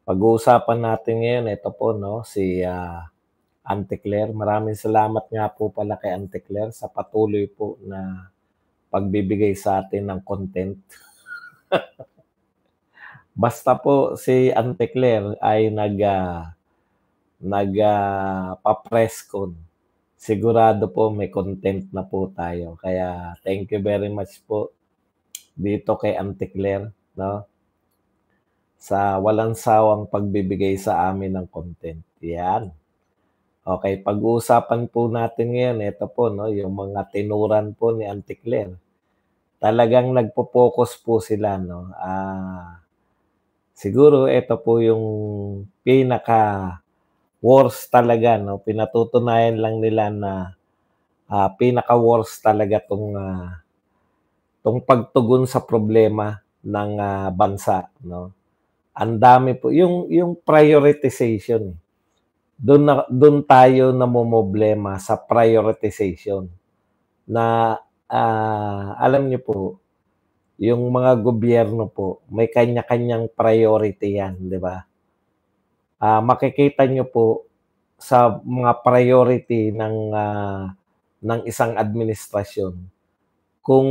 Pag-uusapan natin ngayon, ito po, no, si Auntie Claire. Maraming salamat nga po pala kay Auntie Claire sa patuloy po na pagbibigay sa atin ng content. Basta po si Auntie Claire ay pa-press con, sigurado po may content na po tayo. Kaya thank you very much po dito kay Auntie Claire, no, sa walang sawang pagbibigay sa amin ng content. Yan. Okay, pag-uusapan po natin ngayon, ito po, no, yung mga tinuran po ni Auntie Claire. Talagang nagpo-focus po sila, no. Siguro ito po yung pinaka-worst talaga, no. Pinatutunayan lang nila na pinaka-worst talaga tong pagtugon sa problema ng bansa, no. Ang dami po yung prioritization. Doon tayo namomroblema sa prioritization na alam niyo po, yung mga gobyerno po, may kanya-kanyang priority yan, di ba? Makikita niyo po sa mga priority ng isang administrasyon kung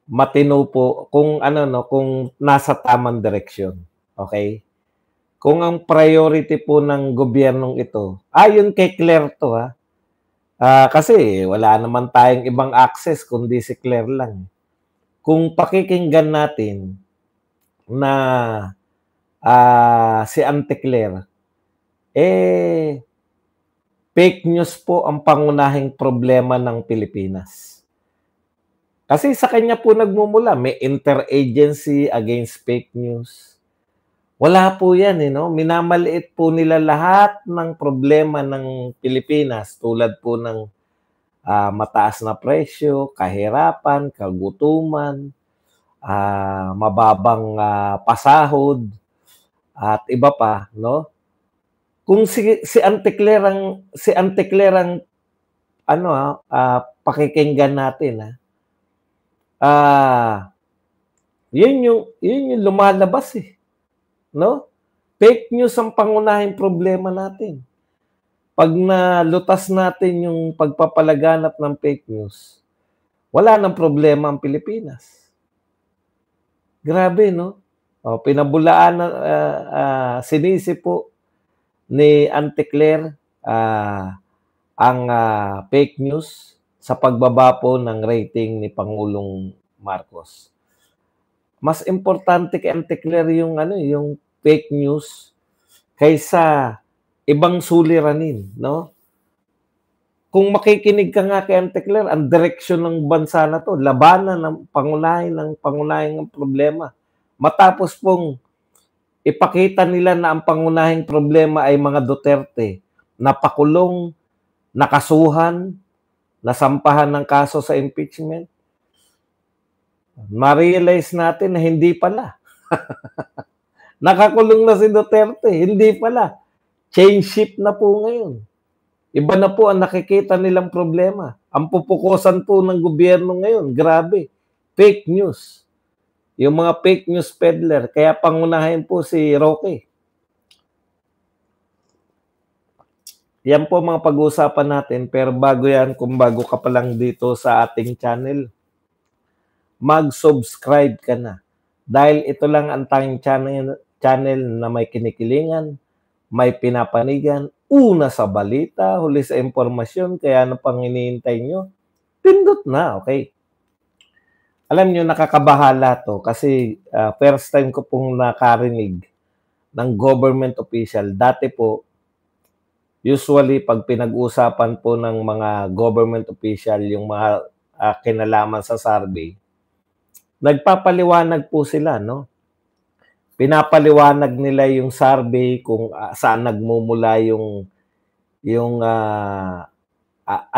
matino po, kung kung nasa tamang direksyon. Okay? Kung ang priority po ng gobyernong ito, ayon kay Claire to kasi wala naman tayong ibang access kundi si Claire lang. Kung pakikinggan natin na si Auntie Claire, fake news po ang pangunahing problema ng Pilipinas. Kasi sa kanya po nagmumula, may interagency against fake news. Wala po yan, no? Minamaliit po nila lahat ng problema ng Pilipinas tulad po ng mataas na presyo, kahirapan, kagutuman, mababang pasahod, at iba pa, no? Kung si Auntie Claire ang pakikinggan natin, yun yung lumalabas no? Fake news ang pangunahing problema natin. Pag nalutas natin yung pagpapalaganap ng fake news, wala nang problema ang Pilipinas. Grabe, no? Pinabulaan na sinisi po ni Auntie Claire ang fake news sa pagbaba po ng rating ni Pangulong Marcos. Mas importante kay Auntie Claire yung fake news kaysa ibang suliranin, no? Kung makikinig ka nga kay Auntie Claire, ang direksyon ng bansa na to, labanan ng pangunahing problema. Matapos pong ipakita nila na ang pangunahing problema ay mga Duterte, napakulong, nakasuhan, nasampahan ng kaso sa impeachment, ma-realize natin na hindi pala. Nakakulong na si Duterte, hindi pala. Change ship na po ngayon. Iba na po ang nakikita nilang problema. Ang pupukusan po ng gobyerno ngayon, grabe, fake news. Yung mga fake news peddler, kaya pangunahin po si Roque. Yan po mga pag-uusapan natin, pero bago yan, kung bago ka pa lang dito sa ating channel, mag-subscribe ka na. Dahil ito lang ang tanging channel na may kinikilingan, may pinapanigan, una sa balita, huli sa impormasyon, kaya ano pang hinihintay nyo? Pindot na, okay? Alam nyo, nakakabahala to kasi first time ko pong nakarinig ng government official. Dati po, usually pag pinag-usapan po ng mga government official yung mga kinalaman sa survey, nagpapaliwanag po sila, no? Pinapaliwanag nila yung survey kung saan nagmumula yung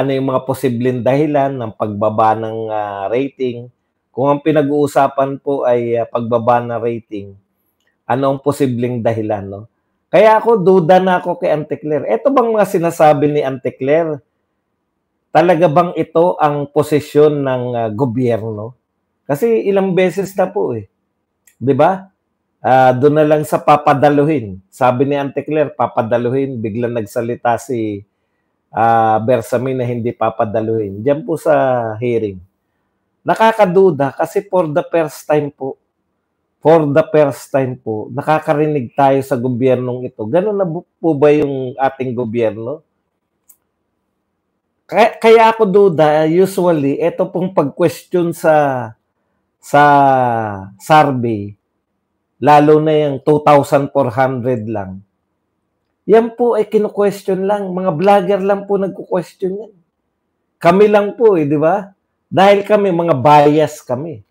mga posibleng dahilan ng pagbaba ng rating. Kung ang pinag-uusapan po ay pagbaba ng rating, ano ang posibleng dahilan, no? Kaya ako, duda na ako kay Auntie Claire. Ito bang mga sinasabi ni Auntie Claire, talaga bang ito ang posisyon ng gobyerno? Kasi ilang beses na po 'di ba? Doon na lang sa papadaluhin. Sabi ni Auntie Claire, papadaluhin. Biglang nagsalita si Bersamin na hindi papadaluhin. Diyan po sa hearing. Nakakaduda kasi for the first time po, nakakarinig tayo sa gobyernong ito. Ganun na po ba yung ating gobyerno? Kaya ako duda, usually, ito pong pag-question sa survey, lalo na yung 2,400 lang. Yan po ay kinu-question lang. Mga vlogger lang po nagko-question yan. Kami lang po di ba? Dahil kami, mga bias kami.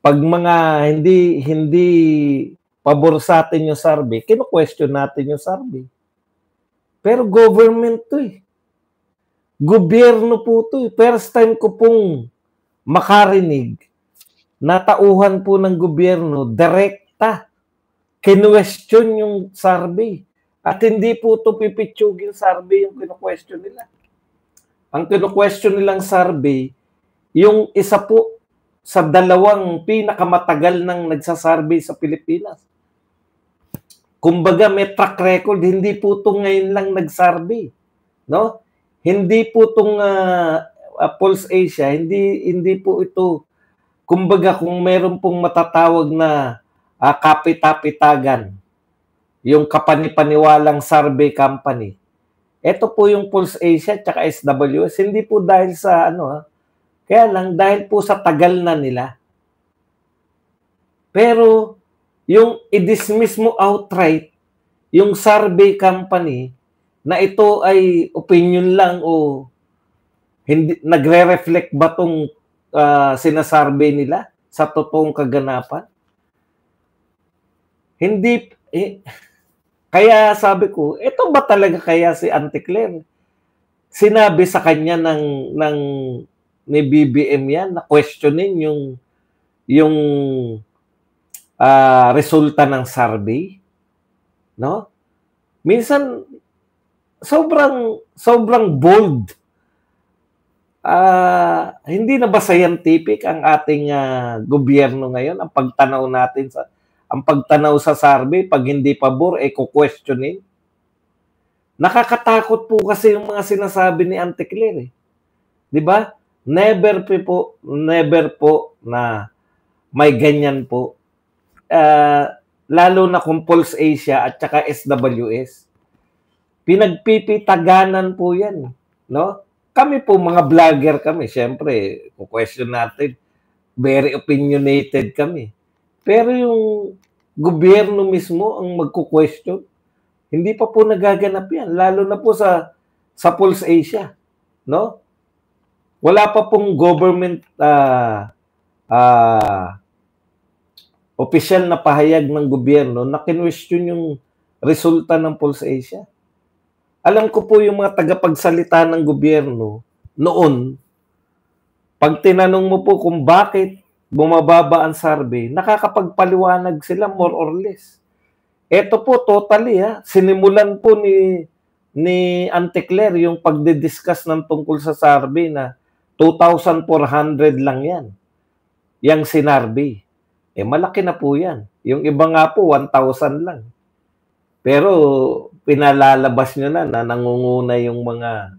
Pag mga hindi pabor sa atin yung survey, kinu-question natin yung survey. Pero government to Gobyerno po to First time ko pong makarinig na tauhan po ng gobyerno, direkta, kinu-question yung survey. At hindi po ito pipitsugin survey yung kinu-question nila. Ang kinu-question nilang survey, yung isa po sa dalawang pinakamatagal nang nagsasurvey sa Pilipinas. Kumbaga may track record, hindi po ito ngayon lang nag-survey. No? Hindi po itong Pulse Asia, hindi po ito, kumbaga kung meron pong matatawag na kapitapitagan, yung kapanipaniwalang survey company, ito po yung Pulse Asia at SWS, hindi po dahil sa kaya lang dahil po sa tagal na nila. Pero yung i-dismiss mo outright, yung survey company, na ito ay opinion lang o hindi nagre-reflect ba tong sinasurvey nila sa totoong kaganapan? Hindi kaya sabi ko, ito ba talaga kaya si Auntie Claire? Sinabi sa kanya ng ni BBM yan na questionin yung resulta ng survey, no? Minsan sobrang bold. Hindi na ba scientific ang ating gobyerno ngayon? Ang pagtanaw sa survey, pag hindi pabor, ko-questionin. Nakakatakot po kasi yung mga sinasabi ni Auntie Claire. Di ba? Never po na may ganyan po. Lalo na kung Pulse Asia at saka SWS. Pinagpipitaganan po yan, no? Kami po, mga vlogger kami, syempre, question natin, very opinionated kami. Pero yung gobyerno mismo ang magko-question, hindi pa po nagaganap yan, lalo na po sa Pulse Asia, no? Wala pa pong government opisyal na pahayag ng gobyerno na kinwestiyon yung resulta ng Pulse Asia. Alam ko po yung mga tagapagsalita ng gobyerno noon, pag tinanong mo po kung bakit bumababa ang survey, nakakapagpaliwanag sila more or less. Ito po totally sinimulan po ni Auntie Claire yung pagdidiscuss ng tungkol sa survey na 2,400 lang yan. Yang sinurvey. Malaki na po yan. Yung iba nga po 1,000 lang. Pero pinalalabas nyo na nangunguna yung mga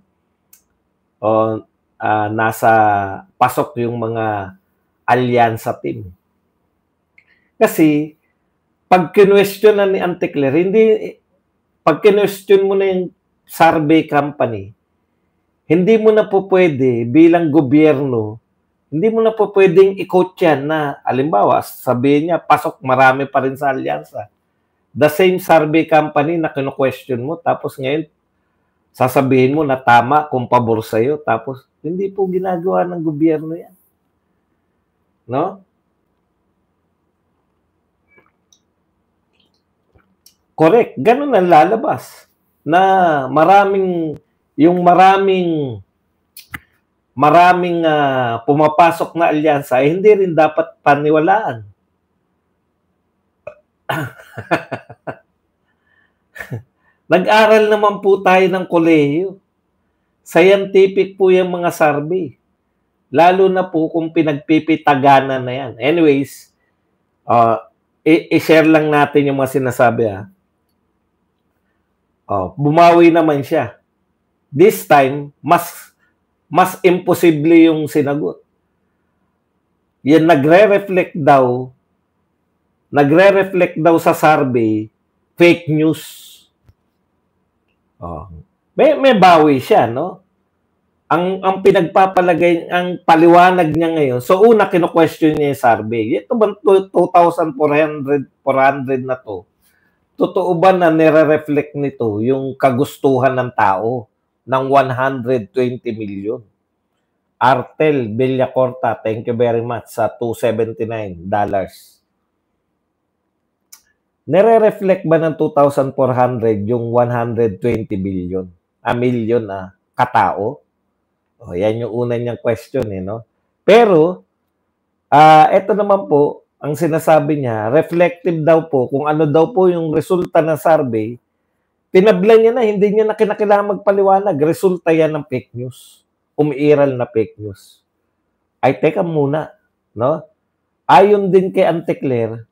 nasa pasok yung mga alyansa team. Kasi pag kinwestiyon na ni Auntie Claire, pag kinwestiyon mo na yung survey company, hindi mo na po pwede bilang gobyerno, hindi mo na po pwedeng i-quote yan na, alimbawa, sabihin niya, pasok marami pa rin sa alyansa. The same survey company na kinu-question mo, tapos ngayon, sasabihin mo na tama kung pabor sa'yo, tapos hindi po ginagawa ng gobyerno yan. No? Correct. Ganun ang lalabas. Na maraming pumapasok na alyansa, hindi rin dapat paniwalaan. Nag-aral naman po tayo ng kolehiyo. Scientific po yung mga survey. Lalo na po kung pinagpipitaganan na yan. Anyways, i-share lang natin yung mga sinasabi, ha. Oh, bumawi naman siya. This time, mas imposible yung sinagot. Yan nagre-reflect daw sa survey, fake news. Oh. May bawi siya, no? Ang pinagpapalagay, ang paliwanag niya ngayon, so una kino-question niya yung survey. Ito bang 2,400 na to? Totoo ba na nire-reflect nito yung kagustuhan ng tao ng 120 million? Artel Villacorta, thank you very much sa $279. Nire-reflect ba ng 2,400 yung 120 million katao? O, yan yung una niyang question, no? Pero, ito naman po, ang sinasabi niya, reflective daw po, kung ano daw po yung resulta ng survey, pinabla niya na, hindi niya na kinakailangan magpaliwanag. Resulta yan ng fake news. Umiiral na fake news. Ay, teka muna, no? Ayon din kay Auntie Claire,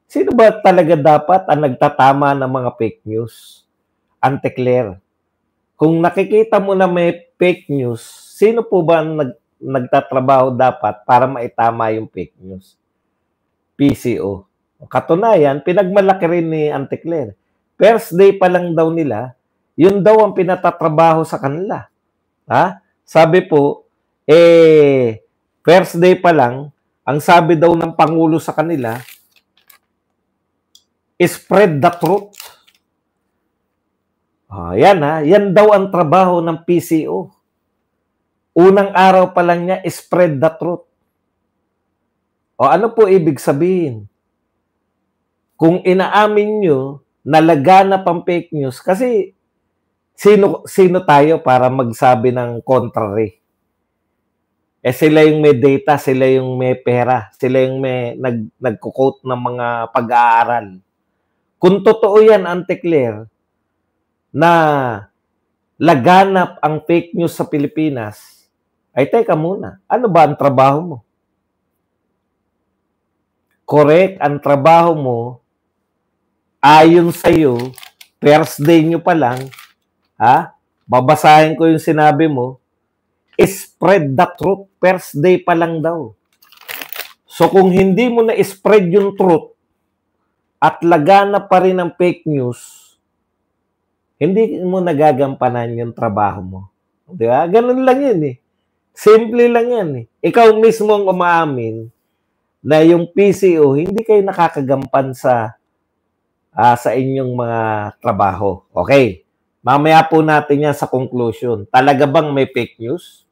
sino ba talaga dapat ang nagtatama ng mga fake news? Auntie Claire, kung nakikita mo na may fake news, sino po ba ang nagtatrabaho dapat para maitama yung fake news? PCO. Katunayan, pinagmalaki rin ni Auntie Claire. First day pa lang daw nila, yun daw ang pinatatrabaho sa kanila. Ha? Sabi po, first day pa lang, ang sabi daw ng Pangulo sa kanila, spread the truth. Yan daw ang trabaho ng PCO. Unang araw pa lang niya, spread the truth. O ano po ibig sabihin? Kung inaamin nyo na laganap ang fake news, kasi sino tayo para magsabi ng contrary? Sila yung may data, sila yung may pera, sila yung may nagko-quote ng mga pag-aaral. Kung totoo yan, Auntie Claire, na laganap ang fake news sa Pilipinas, ay teka muna, ano ba ang trabaho mo? Correct, ang trabaho mo, ayon sa'yo, first day nyo pa lang, babasahin ko yung sinabi mo, spread the truth, first day pa lang daw. So kung hindi mo na spread yung truth, at laganap pa rin ang fake news, hindi mo nagagampanan yung trabaho mo. Di ba? Ganun lang yun eh. Simple lang yan eh. Ikaw mismo ang umaamin na yung PCO, hindi kayo nakakagampan sa inyong mga trabaho. Okay. Mamaya po natin yan sa conclusion. Talaga bang may fake news?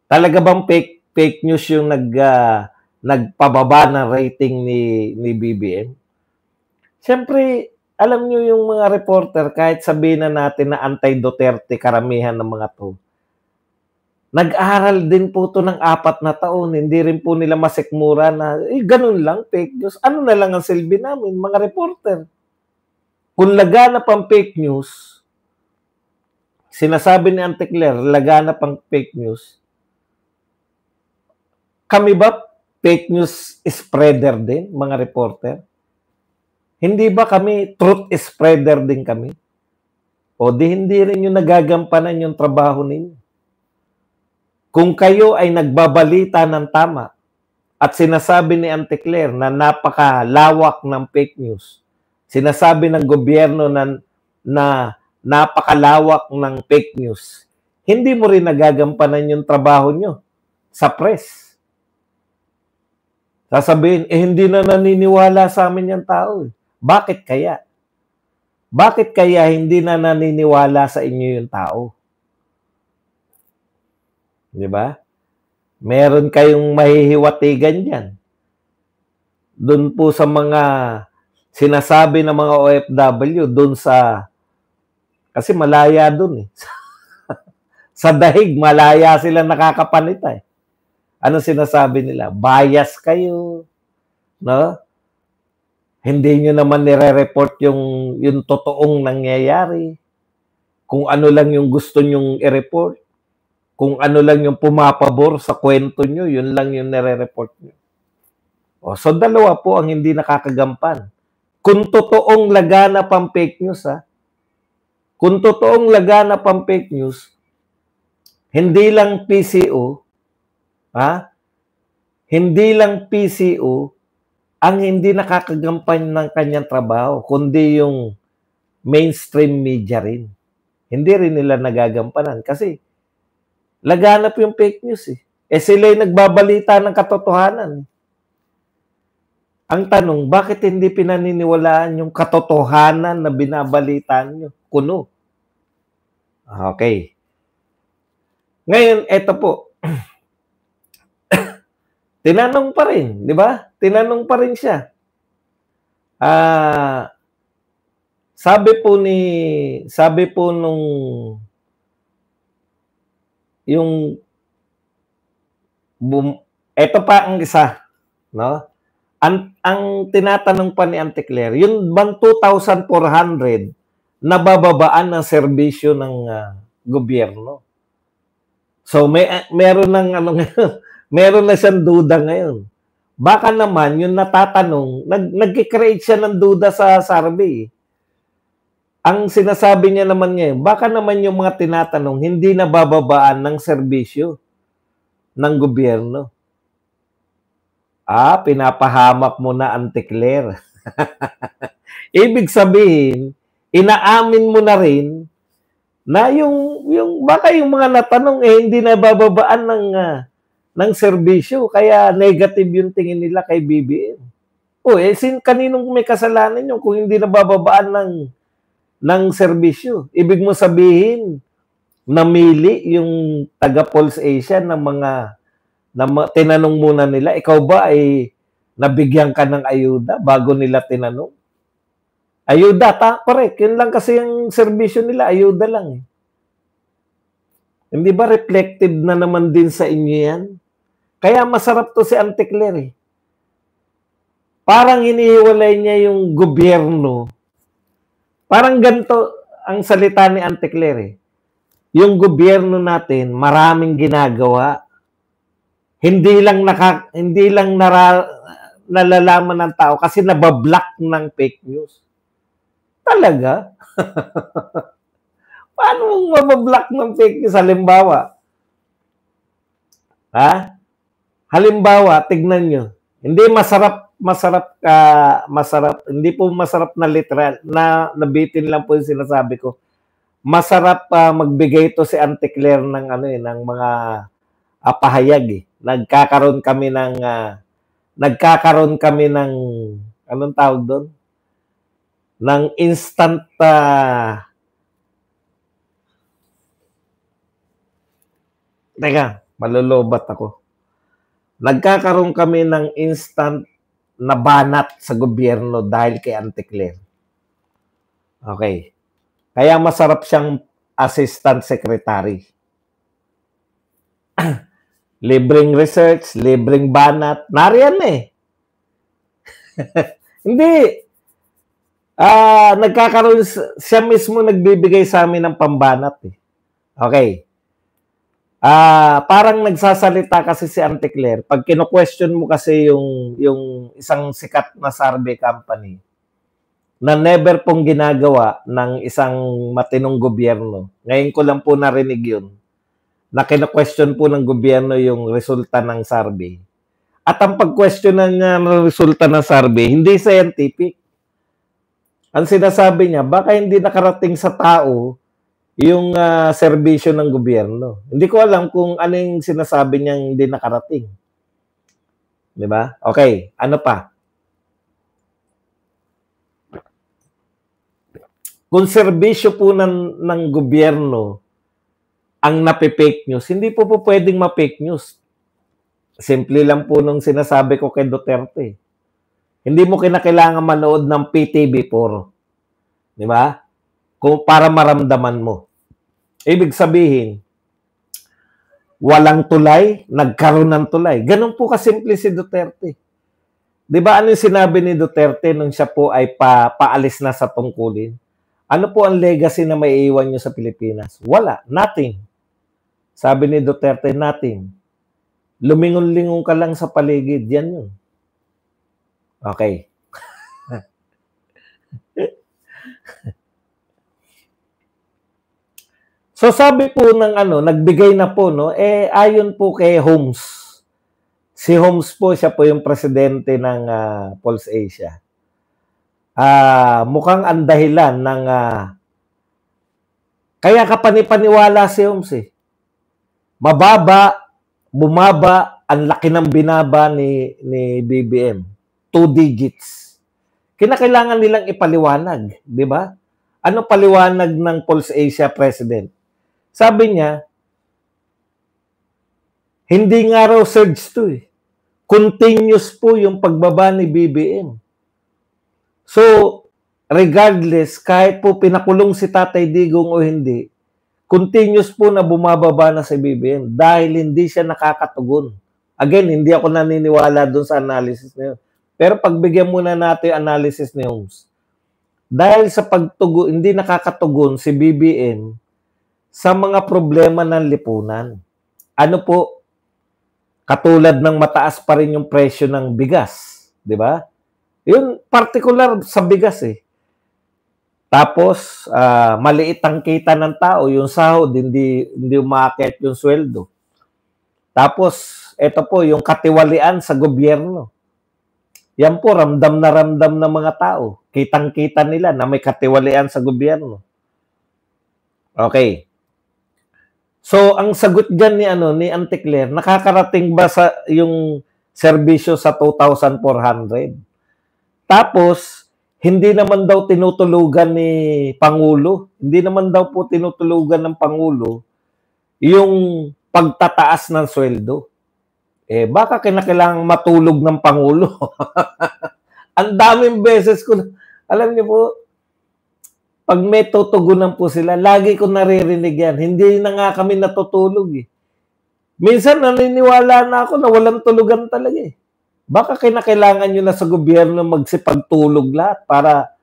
Talaga bang fake news yung nagpababa ng rating ni BBM? Siyempre, alam nyo yung mga reporter, kahit sabihin na natin na anti-Duterte karamihan ng mga to, nag-aral din po to ng 4 na taon. Hindi rin po nila masikmura na, ganun lang, fake news. Ano na lang ang silbi namin, mga reporter? Kung laganap ang fake news, sinasabi ni Auntie Claire, laganap ang fake news, kami ba fake news spreader din, mga reporter? Hindi ba kami truth spreader din kami? O di hindi rin yung nagagampanan yung trabaho ninyo? Kung kayo ay nagbabalita ng tama at sinasabi ni Auntie Claire na napakalawak ng fake news, sinasabi ng gobyerno na napakalawak ng fake news, hindi mo rin nagagampanan yung trabaho nyo sa press. Sasabihin, hindi na naniniwala sa amin yung tao. Bakit kaya? Bakit kaya hindi na naniniwala sa inyo yung tao? Di ba? Meron kayong mahihiwatigan dyan. Doon po sa mga sinasabi ng mga OFW, doon kasi malaya doon eh. Sa dahig, malaya sila nakakapanita eh. Ano sinasabi nila? Bias kayo. No? Hindi nyo naman nire-report yung totoong nangyayari. Kung ano lang yung gusto nyong i-report. Kung ano lang yung pumapabor sa kwento nyo, yun lang yung nire-report nyo. O, so dalawa po ang hindi nakakagampan. Kung totoong laganap ang fake news, ha? Kung totoong laganap ang fake news, hindi lang PCO, ha? Hindi lang PCO ang hindi nakakagampan ng kanyang trabaho, kundi yung mainstream media rin. Hindi rin nila nagagampanan kasi laganap yung fake news eh. Sila'y nagbabalita ng katotohanan. Ang tanong, bakit hindi pinaniniwalaan yung katotohanan na binabalitaan nyo? Kuno. Okay. Ngayon, eto po. Tinanong pa rin, di ba? Tinanong pa rin siya. Sabi po nung eto pa ang isa, no? Ang tinatanong pa ni Auntie Claire, yung bang 2,400 nabababaan ng serbisyo ng gobyerno. So meron ng ano ngayon, meron na siyang duda ngayon. Baka naman yung natatanong, nagki-create siya ng duda sa survey. Ang sinasabi niya naman ngayon, baka naman yung mga tinatanong hindi nabababaan ng serbisyo ng gobyerno. Pinapahamak mo na, Auntie Claire. Ibig sabihin, inaamin mo na rin na yung baka yung mga natanong hindi nabababaan ng serbisyo, kaya negative yung tingin nila kay BBM. Kaninong may kasalanan yun kung hindi nabababaan ng serbisyo? Ibig mo sabihin, namili yung taga Pulse Asia ng mga tinanong muna nila, ikaw ba ay nabigyan ka ng ayuda bago nila tinanong? Ayuda, correct. Yun lang kasi yung serbisyo nila, ayuda lang. Hindi ba reflective na naman din sa inyo yan? Kaya masarap to si Auntie Claire. Parang inihiwalay niya yung gobyerno. Parang ganito ang salita ni Auntie Claire. Yung gobyerno natin, maraming ginagawa. Hindi lang nalalaman ng tao kasi nabablock ng fake news. Talaga? Paano mong mabablock ng fake news? Halimbawa, tignan nyo. Hindi hindi po masarap na literal, na nabitin lang po yung sinasabi ko. Masarap magbigay ito si Auntie Claire ng mga pahayag. Nagkakaroon kami ng anong tawag doon? Ng instant teka, malulubat ako. Nagkakaroon kami ng instant na banat sa gobyerno dahil kay Auntie Claire. Okay. Kaya masarap siyang assistant secretary. Libreng research, libreng banat. Nariyan Hindi. Nagkakaroon, siya mismo nagbibigay sa amin ng pambanat. Okay. Parang nagsasalita kasi si Auntie Claire. Pag kino-question mo kasi yung isang sikat na survey company na never pong ginagawa ng isang matinong gobyerno. Ngayon ko lang po narinig yun. Na kino-question po ng gobyerno yung resulta ng survey. At ang pag-questionan niya ng resulta ng survey, hindi scientific. Ang sinasabi niya, baka hindi nakarating sa tao yung serbisyo ng gobyerno. Hindi ko alam kung ano yung sinasabi niyang hindi nakarating. Di ba? Okay, ano pa? Kung serbisyo po ng gobyerno ang nape-fake news, hindi po pwedeng ma-fake news. Simple lang po nung sinasabi ko kay Duterte. Hindi mo kinakailangan manood ng PTV4. Di ba? Kung para maramdaman mo. Ibig sabihin, walang tulay, nagkaroon ng tulay. Ganun po kasimple si Duterte. Di ba ano yung sinabi ni Duterte nung siya po ay paalis na sa tungkulin? Ano po ang legacy na may iwan nyo sa Pilipinas? Wala. Nothing. Sabi ni Duterte, nothing. Lumingon-lingon ka lang sa paligid. Yan yun. Okay. So sabi po ng nagbigay na po ayon po kay Holmes. Si Holmes po, siya po yung presidente ng Pulse Asia. Mukhang ang dahilan ng kaya kapanipaniwala si Holmes eh. Mababa, bumaba, ang laki ng binaba ni BBM. 2 digits. Kinakailangan nilang ipaliwanag, di ba? Ano paliwanag ng Pulse Asia president? Sabi niya, hindi nga raw surge to eh. Continuous po yung pagbaba ni BBM. So, regardless, kahit po pinakulong si Tatay Digong o hindi, continuous po na bumababa na si BBM dahil hindi siya nakakatugon. Again, hindi ako naniniwala dun sa analysis na yun. Pero pagbigyan muna natin yung analysis ni Holmes. Dahil sa pagtugon, hindi nakakatugon si BBM sa mga problema ng lipunan. Ano po? Katulad ng mataas pa rin yung presyo ng bigas. Di ba? Yun, particular sa bigas eh. Tapos, maliit ang kita ng tao, yung sahod, hindi umaakit yung sweldo. Tapos, ito po, yung katiwalian sa gobyerno. Yan po, ramdam ng mga tao. Kitang-kita nila na may katiwalian sa gobyerno. Okay. So, ang sagot dyan ni Auntie Claire, nakakarating ba sa yung serbisyo sa 2,400? Tapos, hindi naman daw tinutulugan ni Pangulo. Hindi naman daw po tinutulugan ng Pangulo yung pagtataas ng sweldo. Baka kinakailangang matulog ng Pangulo. Ang daming beses ko, alam niyo po, pag may tutugunan po sila, lagi ko naririnig yan. Hindi na nga kami natutulog eh. Minsan naniniwala na ako na walang tulugan talaga eh. Baka kinakailangan nyo na sa gobyerno magsipagtulog lahat para,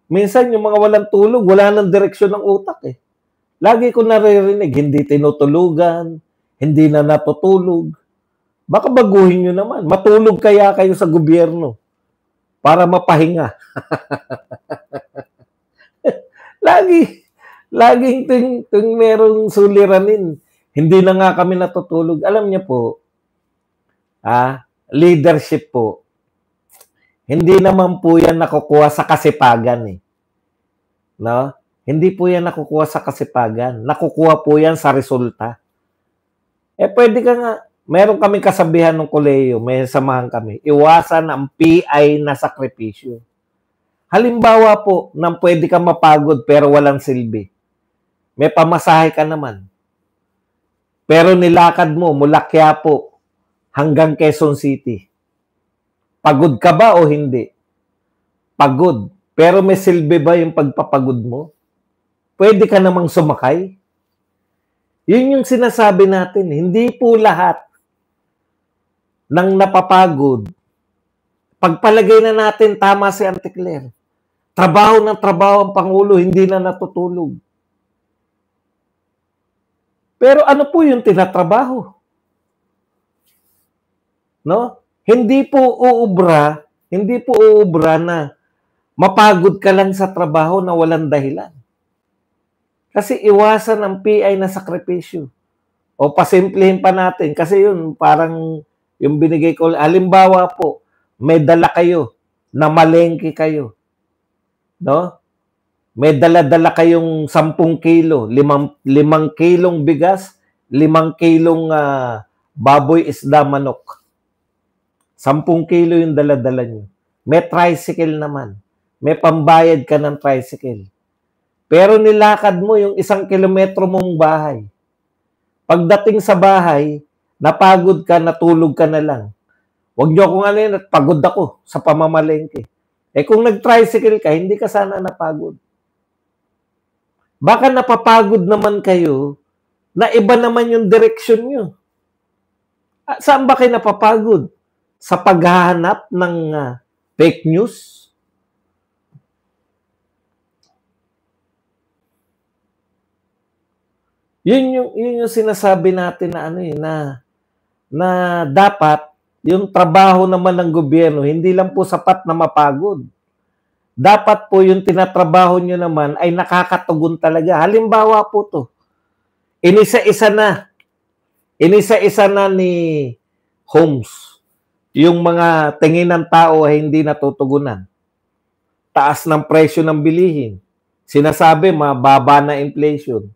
minsan yung mga walang tulog, wala nang direksyon ng utak eh. Lagi ko naririnig, hindi tinutulugan, hindi na natutulog. Baka baguhin nyo naman. Matulog kaya kayo sa gobyerno para mapahinga. Laging ting merong suliranin. Hindi na nga kami natutulog. Alam niyo po, leadership po, hindi naman po yan nakukuha sa kasipagan eh. No? Hindi po yan nakukuha sa kasipagan. Nakukuha po yan sa resulta. Pwede ka nga, meron kami kasabihan ng koleyo, may samahan kami, iwasan ang PI na sakripisyo. Halimbawa po, nang pwede ka mapagod pero walang silbi. May pamasahe ka naman. Pero nilakad mo mula Quiapo hanggang Quezon City. Pagod ka ba o hindi? Pagod. Pero may silbi ba yung pagpapagod mo? Pwede ka namang sumakay. Yun yung sinasabi natin. Hindi po lahat ng napapagod. Pagpalagay na natin, tama si Auntie Claire. Trabaho ng trabaho ang Pangulo, hindi na natutulog. Pero ano po yung tinatrabaho? No? Hindi po uubra na mapagod ka lang sa trabaho na walang dahilan. Kasi iwasan ang PI na sakripisyo. O pasimplihin pa natin, kasi yun parang yung binigay ko, halimbawa po, may dala kayo, na malengke kayo. No? May dala-dala kayong 10 kilo, 5 kilong bigas, 5 kilong baboy, isda, manok. 10 kilo yung dala-dala nyo. May tricycle naman. May pambayad ka ng tricycle. Pero nilakad mo yung 1 kilometro mong bahay. Pagdating sa bahay, napagod ka, natulog ka na lang. Huwag nyo akong at pagod ako sa pamamalengke. Kung nag-tricycle ka, hindi ka sana napagod. Baka napapagod naman kayo na iba naman yung direksyon nyo. Saan ba kayo napapagod? Sa paghahanap ng fake news? Yun yung sinasabi natin na na dapat yung trabaho naman ng gobyerno, hindi lang po sapat na mapagod. Dapat po yung tinatrabaho nyo naman ay nakakatugon talaga. Halimbawa po to, inisa-isa na ni Holmes yung mga tingin ng tao ay hindi natutugunan. Taas ng presyo ng bilihin. Sinasabi, mababa na inflation.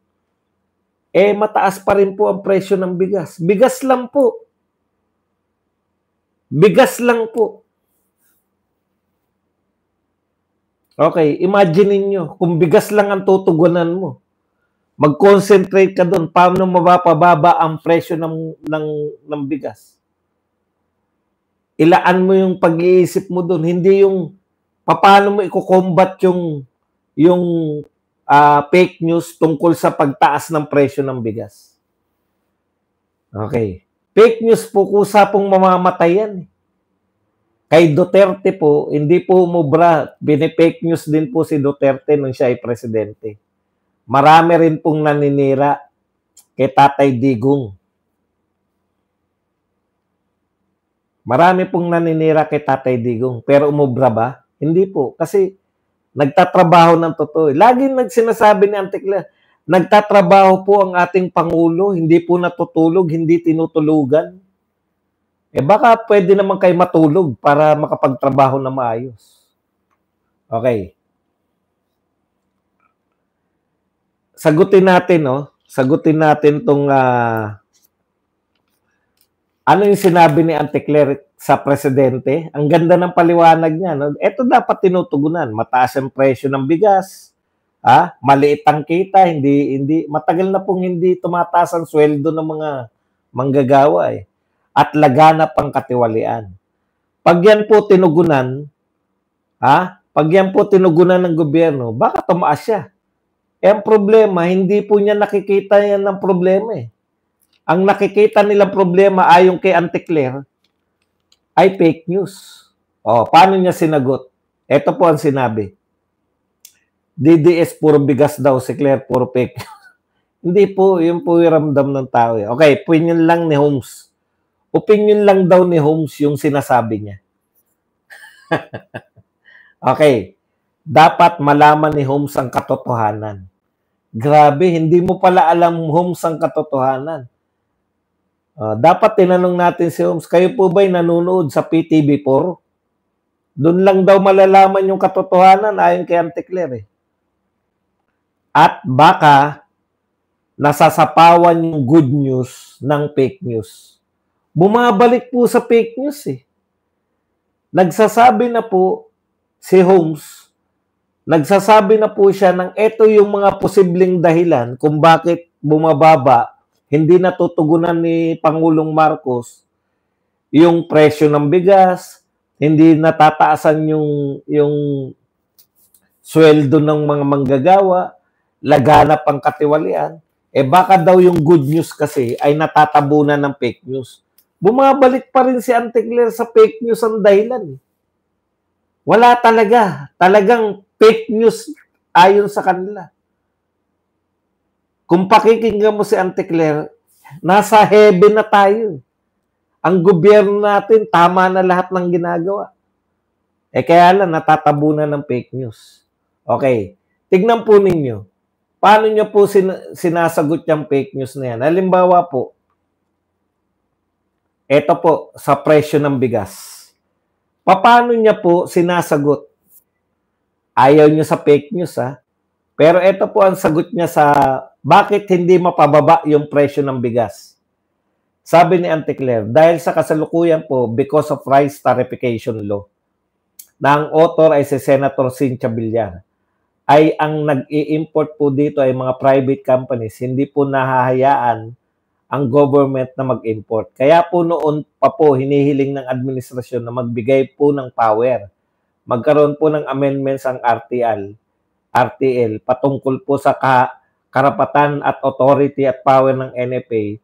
Mataas pa rin po ang presyo ng bigas. Bigas lang po. Bigas lang po. Okay, imagine niyo kung bigas lang ang tutugunan mo. Mag-concentrate ka doon. Paano mapapababa ang presyo ng bigas? Ilaan mo yung pag-iisip mo doon. Hindi yung paano mo i-combat yung fake news tungkol sa pagtaas ng presyo ng bigas. Okay. Fake news po, kusa pong mamamatay yan. Kay Duterte po, hindi po umubra. Bine-fake news din po si Duterte nung siya ay presidente. Marami rin pong naninira kay Tatay Digong. Marami pong naninira kay Tatay Digong. Pero umubra ba? Hindi po. Kasi nagtatrabaho ng totoo. Laging nagsinasabi ni Antikler, nagtatrabaho po ang ating Pangulo, hindi po natutulog, hindi tinutulugan. Baka pwede naman kayo matulog para makapagtrabaho na maayos. Okay. Sagutin natin, no? Sagutin natin tong ano yung sinabi ni Antikler sa presidente. Ang ganda ng paliwanag niya, no? Ito dapat tinutugunan. Mataas ang presyo ng bigas. Maliit ang kita, hindi matagal na pong hindi tumataas ang sweldo ng mga manggagawa at laganap ang katiwalian. Pag yan po tinugunan, pag yan po tinugunan ng gobyerno, baka tumaas siya. Ang problema, hindi po niya nakikita yan ng problema Ang nakikita nilang problema ayon kay Antikler ay fake news. Paano niya sinagot? Ito po ang sinabi. DDS puro bigas daw, si Claire puro fake news. Hindi po, yun po yung ramdam ng tao. Okay, opinion lang ni Holmes. Opinion lang daw ni Holmes yung sinasabi niya. Okay, dapat malaman ni Holmes ang katotohanan. Grabe, hindi mo pala alam Holmes ang katotohanan. Dapat tinanong natin si Holmes, kayo po ba'y nanonood sa PTV4? Doon lang daw malalaman yung katotohanan ayon kay Antikler At baka nasasapawan yung good news ng fake news. Bumabalik po sa fake news Nagsasabi na po si Holmes, nagsasabi na po siya ng ito yung mga posibleng dahilan kung bakit bumababa, hindi natutugunan ni Pangulong Marcos yung presyo ng bigas, hindi natataasan yung sweldo ng mga manggagawa, laganap ang katiwalian. Baka daw yung good news kasi ay natatabunan ng fake news. Bumabalik pa rin si Antikler sa fake news ang dahilan. Wala talaga. Talagang fake news ayon sa kanila. Kung pakikinggan mo si Antikler, nasa heaven na tayo. Ang gobyerno natin, tama na lahat ng ginagawa. Kaya lang, natatabunan ng fake news. Okay, tignan po ninyo. Paano nyo po sinasagot yung fake news na yan? Halimbawa po, ito po, sa presyo ng bigas. Paano niya po sinasagot? Ayaw niyo sa fake news, Pero ito po ang sagot niya sa bakit hindi mapababa yung presyo ng bigas. Sabi ni Antikler, dahil sa kasalukuyan po, because of rice tarification law, na ang author ay si Senator Cynthia Villar, ay ang nag-i-import po dito ay mga private companies, hindi po nahahayaan ang government na mag-import. Kaya po noon pa po hinihiling ng administrasyon na magbigay po ng power. Magkaroon po ng amendments ang RTL patungkol po sa karapatan at authority at power ng NFA.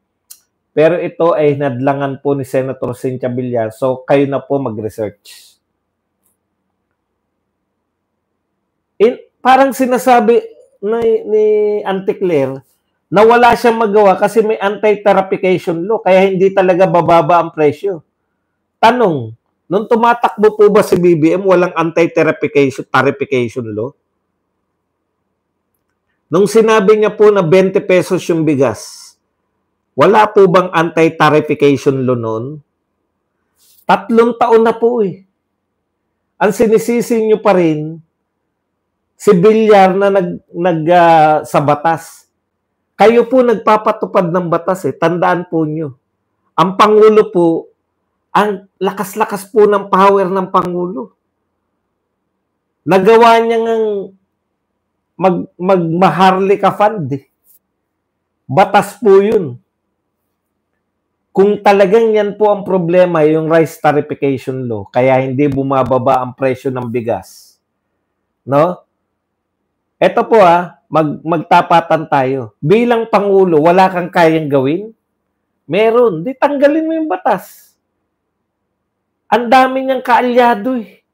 Pero ito ay nadlangan po ni Senator Cynthia Villar. So kayo na po mag-research. Parang sinasabi ni Antikler na wala siyang magawa kasi may anti-tarification law kaya hindi talaga bababa ang presyo. Tanong, nung tumatakbo po ba si BBM, walang anti-tarification law? Nung sinabi niya po na 20 pesos yung bigas, wala po bang anti-tarification law noon? 3 taon na po eh. Ang sinisisi nyo pa rin, si Villar na sa batas. Kayo po nagpapatupad ng batas eh. Tandaan po nyo. Ang Pangulo po, ang lakas-lakas po ng power ng Pangulo. Nagawa niya ng Maharlika Fund eh. Batas po yun. Kung talagang yan po ang problema, yung rice tarification law, kaya hindi bumababa ang presyo ng bigas. No? Ito po magtapatan tayo. Bilang Pangulo, wala kang kayang gawin? Meron. Di tanggalin mo yung batas. Ang dami niyang kaalyado eh.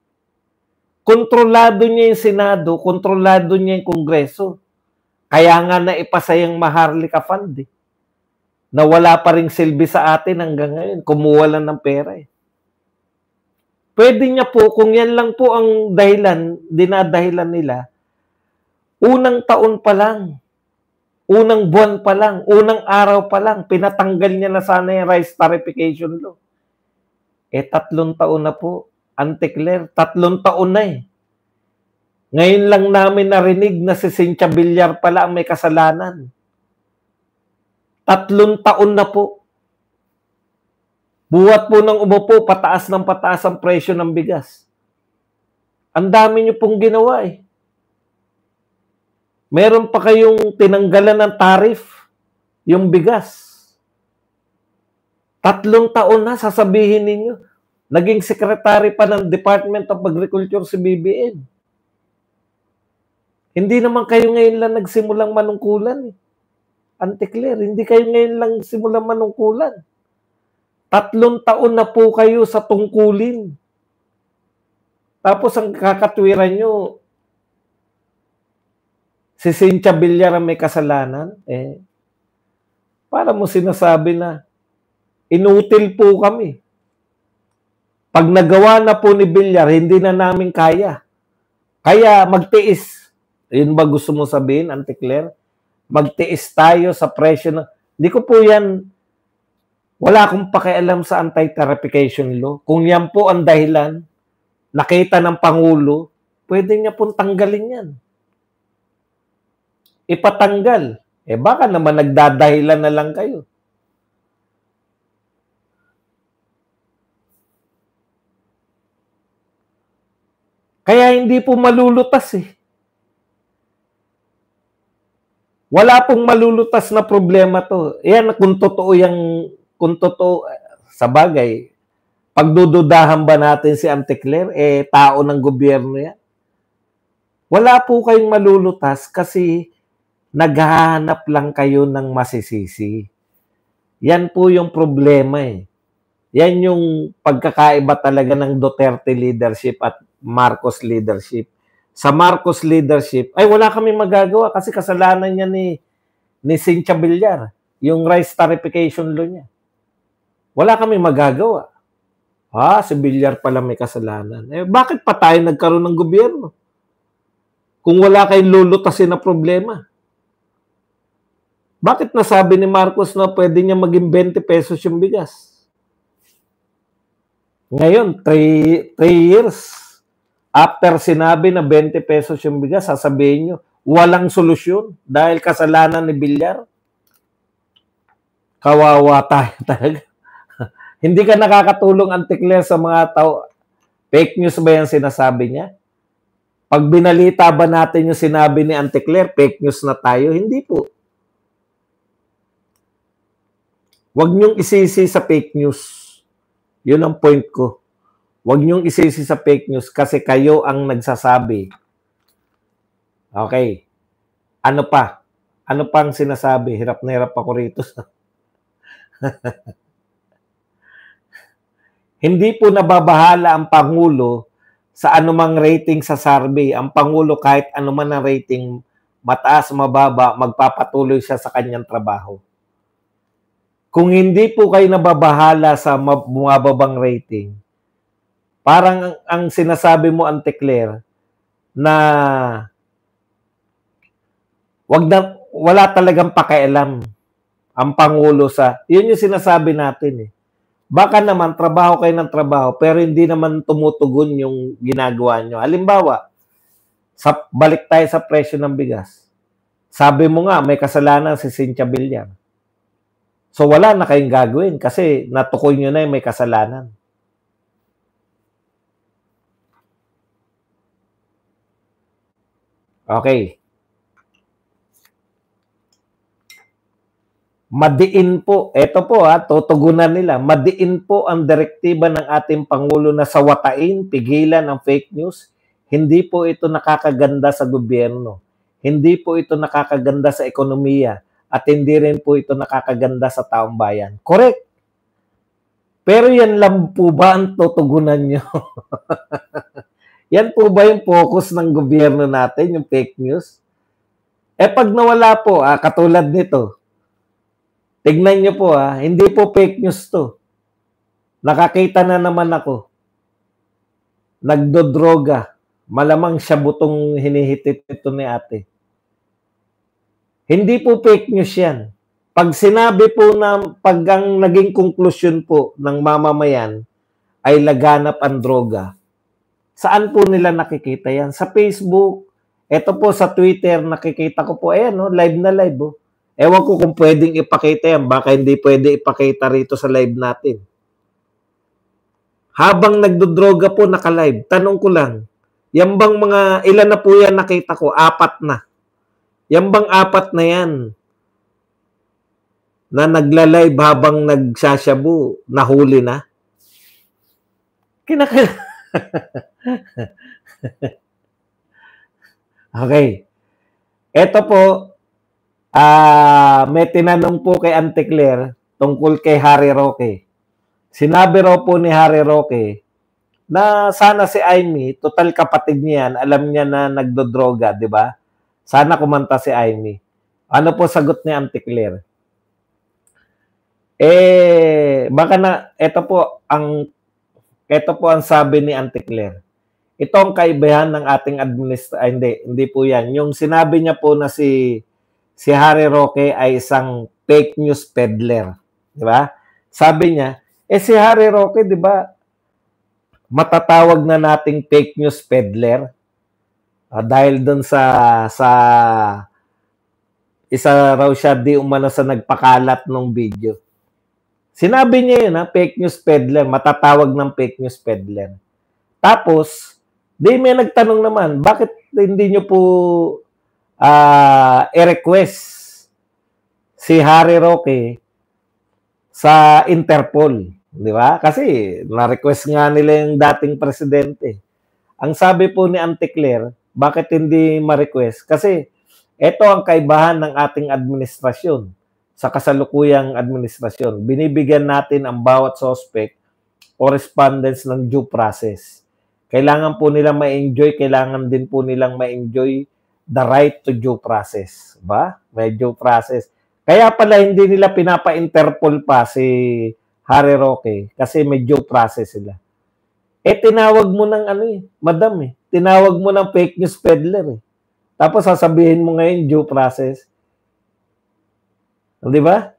Kontrolado niya yung Senado, kontrolado niya yung Kongreso. Kaya nga naipasa yung Maharlika Fund eh. Na wala pa ring silbi sa atin hanggang ngayon. Kumuha lang ng pera eh. Pwede niya po, kung yan lang po ang dahilan, dinadahilan nila, unang taon pa lang, unang buwan pa lang, unang araw pa lang, pinatanggal niya na sana yung rice tarification law. 3 taon na po, Auntie Claire, 3 taon na eh. Ngayon lang namin narinig na si Cynthia Villar pala ang may kasalanan. 3 taon na po. Buhat po ng umupo, pataas ng pataas ang presyo ng bigas. Ang dami niyo pong ginawa eh. Meron pa kayong tinanggalan ng tarif, yung bigas. 3 taon na, sasabihin ninyo. Naging secretary pa ng Department of Agriculture si BBM. Hindi naman kayo ngayon lang nagsimulang manungkulan eh. Auntie Claire, hindi kayo ngayon lang simulang manungkulan. 3 taon na po kayo sa tungkulin. Tapos ang kakatwiran nyo, si Cynthia Villar ang may kasalanan, para mo sinasabi na inutil po kami. Pag nagawa na po ni Villar, hindi na namin kaya. Kaya magtiis. Yun ba gusto mo sabihin, Auntie Claire? Magtiis tayo sa presyo na... Hindi ko po yan... Wala akong pakialam sa anti-tarification law. Kung yan po ang dahilan, nakita ng Pangulo, pwede niya pong tanggalin yan. Ipatanggal. Baka naman nagdadahilan na lang kayo. Kaya hindi po malulutas eh. Wala pong malulutas na problema to. Yan, kung totoo sa bagay, pagdududahan ba natin si Auntie Claire, tao ng gobyerno yan? Wala po kayong malulutas kasi naghahanap lang kayo ng masisisi. Yan po yung problema eh. Yan yung pagkakaiba talaga ng Duterte leadership at Marcos leadership. Sa Marcos leadership, wala kami magagawa kasi kasalanan niya ni Cynthia Villar, yung rice tarification law niya. Wala kami magagawa. Si Villar pala may kasalanan. Bakit pa tayo nagkaroon ng gobyerno? Kung wala kayong lulutasin na problema. Bakit nasabi ni Marcos na pwede niya maging 20 pesos yung bigas? Ngayon, 3 years. After sinabi na 20 pesos yung bigas, sasabihin nyo, walang solusyon dahil kasalanan ni Villar. Kawawa tayo talaga. Hindi ka nakakatulong, Auntie Claire, sa mga tao. Fake news ba yung sinasabi niya? Pag binalita ba natin yung sinabi ni Auntie Claire, fake news na tayo? Hindi po. Huwag niyong isisi sa fake news. Yun ang point ko. Huwag niyong isisi sa fake news kasi kayo ang nagsasabi. Okay. Ano pa? Ano pang sinasabi? Hirap na hirap ako rito. Hindi po nababahala ang Pangulo sa anumang rating sa survey. Ang Pangulo kahit anuman ang rating, mataas, mababa, magpapatuloy siya sa kanyang trabaho. Kung hindi po kayo nababahala sa bumababang rating, Parang ang sinasabi mo, Auntie Claire, na wala talagang pakialam ang Pangulo sa, yun yung sinasabi natin eh. Baka naman, trabaho kayo ng trabaho, pero hindi naman tumutugon yung ginagawa nyo. Halimbawa, balik tayo sa presyo ng bigas. Sabi mo nga, may kasalanan si Cynthia Villar. So, wala na kayong gagawin kasi natukoy nyo na yung may kasalanan. Okay. Madiin po, eto po tutugunan nila, madiin po ang direktiba ng ating Pangulo na sawatain, pigilan ang fake news. Hindi po ito nakakaganda sa gobyerno. Hindi po ito nakakaganda sa ekonomiya. At hindi rin po ito nakakaganda sa taong bayan. Correct. Pero yan lang po ba ang tutugunan nyo? Yan po ba yung focus ng gobyerno natin, yung fake news? Pag nawala po, katulad nito, tignan nyo po hindi po fake news to. Nakakita na naman ako. Nagdodroga. Malamang siya butong hinihitit ito ni ate. Hindi po fake news yan. Pag sinabi po na, pag ang naging konklusyon po ng mamamayan ay laganap ang droga, saan po nila nakikita yan? Sa Facebook. Ito po sa Twitter, nakikita ko po, ayan live na live Ewan ko kung pwedeng ipakita yan. Baka hindi pwede ipakita rito sa live natin. Habang nagdodroga po naka-live, tanong ko lang, yan bang mga, ilan na po yan nakita ko? 4 na. Yan bang 4 na yan na nagla-live habang nagsasyabu, nahuli na? Okay. Ito po, may tinanong po kay Auntie Claire tungkol kay Harry Roque. Sinabi raw po ni Harry Roque na sana si Amy, total kapatid niya yan, alam niya na nagdodroga, di ba? Sana kumanta si Amy. Ano po sagot ni Auntie Claire? Baka na, ito po ang sabi ni Auntie Claire. Ito ang kaibahan ng ating hindi po yan. Yung sinabi niya po na si Harry Roque ay isang fake news peddler. Di ba? Sabi niya, si Harry Roque, di ba, matatawag na nating fake news peddler dahil doon sa isa raw siya di umano sa nagpakalat ng video. Sinabi niya yun, fake news peddler, matatawag ng fake news peddler. Tapos, may nagtanong naman, bakit hindi nyo po i-request si Harry Roque sa Interpol, di ba? Kasi na-request nga nila yung dating presidente. Ang sabi po ni Auntie Claire, bakit hindi ma-request? Kasi ito ang kaibahan ng ating administrasyon sa kasalukuyang administrasyon. Binibigyan natin ang bawat suspect correspondence ng due process. Kailangan po nilang ma-enjoy, kailangan din po nilang ma-enjoy the right to due process. Ba? May due process. Kaya pala hindi nila pinapa-Interpol pa si Harry Roque kasi may due process sila. Tinawag mo ng madam tinawag mo ng fake news peddler Tapos sasabihin mo ngayon due process. Di ba?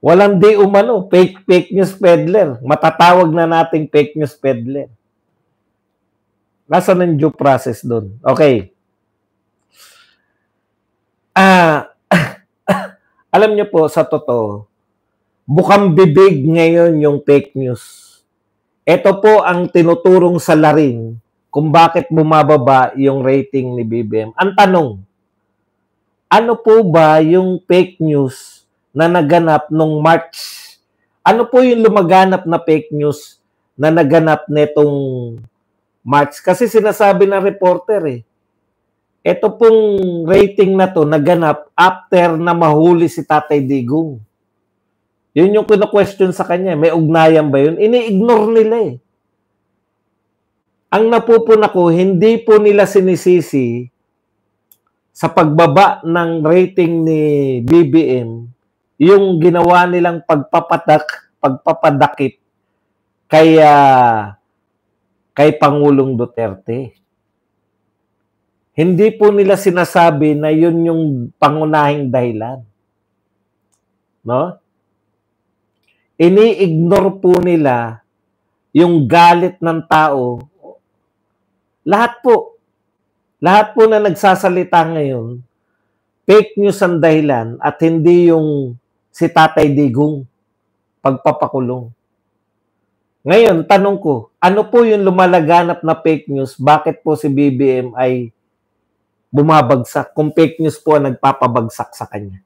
Walang di umano, fake news peddler. Matatawag na nating fake news peddler. Nasaan ang due process doon? Okay. Alam niyo po, sa totoo, bukang bibig ngayon yung fake news. Ito po ang tinuturong salarin kung bakit bumababa yung rating ni BBM. Ang tanong, ano po ba yung fake news na naganap nung March? Ano po yung lumaganap na fake news na naganap netong March? Kasi sinasabi ng reporter ito pong rating na to naganap after na mahuli si Tatay Digong. Yun yung kino-question sa kanya. May ugnayan ba yun? Ini-ignore nila Ang napupuna ko, hindi po nila sinisisi sa pagbaba ng rating ni BBM yung ginawa nilang pagpapadakip kay kay Pangulong Duterte. Hindi po nila sinasabi na yun yung pangunahing dahilan. No? Ini-ignore po nila yung galit ng tao. Lahat po na nagsasalita ngayon, fake news ang dahilan at hindi yung si Tatay Digong pagpapakulong. Ngayon, tanong ko, ano po yung lumalaganap na fake news? Bakit po si BBM ay bumabagsak kung fake news po ang nagpapabagsak sa kanya?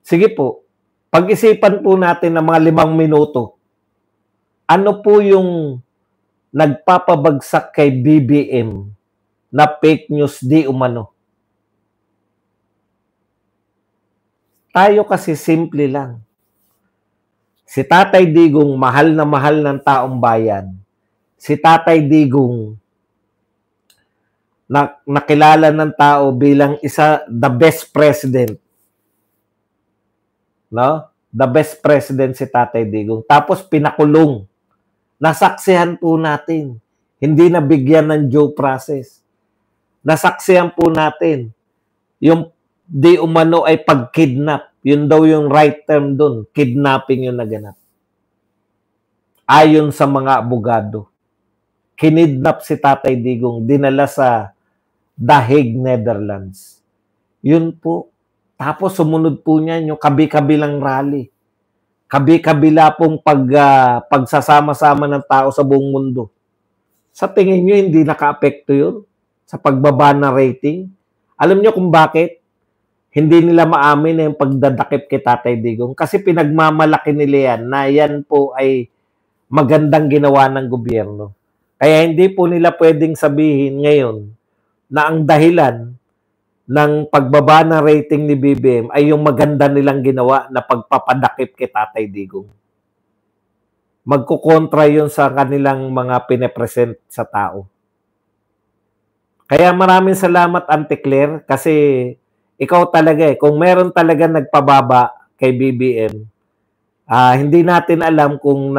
Sige po, pag-isipan po natin ng mga 5 minuto. Ano po yung nagpapabagsak kay BBM na fake news di umano? Tayo kasi simple lang. Si Tatay Digong, mahal na mahal ng taong bayan. Si Tatay Digong, nakilala ng tao bilang the best president. No? The best president si Tatay Digong. Tapos pinakulong. Nasaksihan po natin. Hindi nabigyan ng due process. Nasaksihan po natin. Yung di umano ay pag-kidnap. Yun daw yung right term dun. Kidnapping yung naganap. Ayon sa mga abogado. Kinidnap si Tatay Digong. Dinala sa The Hague, Netherlands. Yun po. Tapos sumunod po niyan yung kabi-kabilang rally. Kabi-kabila pong pagsasama-sama ng tao sa buong mundo. Sa tingin nyo, hindi naka-apekto yun sa pagbaba na rating? Alam nyo kung bakit? Hindi nila maamin na yung pagdadakip kay Tatay Digong kasi pinagmamalaki nila yan na yan po ay magandang ginawa ng gobyerno. Kaya hindi po nila pwedeng sabihin ngayon na ang dahilan ng pagbaba na rating ni BBM ay yung maganda nilang ginawa na pagpapadakip kay Tatay Digong. Magkukontra yun sa kanilang mga pinepresent sa tao. Kaya maraming salamat, Auntie Claire, kasi ikaw talaga kung meron talaga nagpababa kay BBM, hindi natin alam kung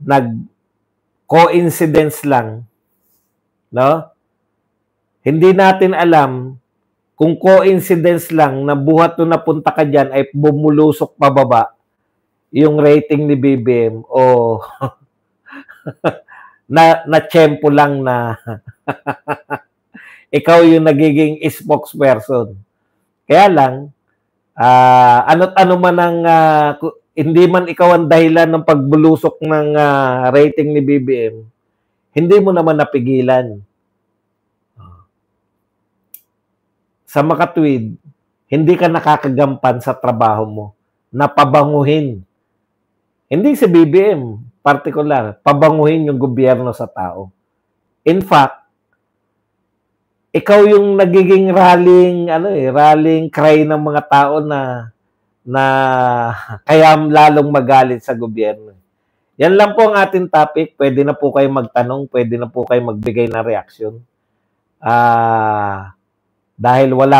nag-coincidence lang, no? Hindi natin alam kung coincidence lang na buhat nung napunta ka dyan ay bumulusok pababa yung rating ni BBM o na-tsempo lang na ikaw yung nagiging spokesperson. Kaya lang, ano't ano man ang, hindi man ikaw ang dahilan ng pagbulusok ng rating ni BBM, hindi mo naman napigilan. Sa makatwid, hindi ka nakakagampan sa trabaho mo na pabanguhin. Hindi si BBM, particular, pabanguhin yung gobyerno sa tao. In fact, ikaw yung nagiging rallying cry ng mga tao na kaya lalong magalit sa gobyerno. Yan lang po ang ating topic. Pwede na po kayo magtanong, pwede na po kayo magbigay ng reaksyon. Dahil wala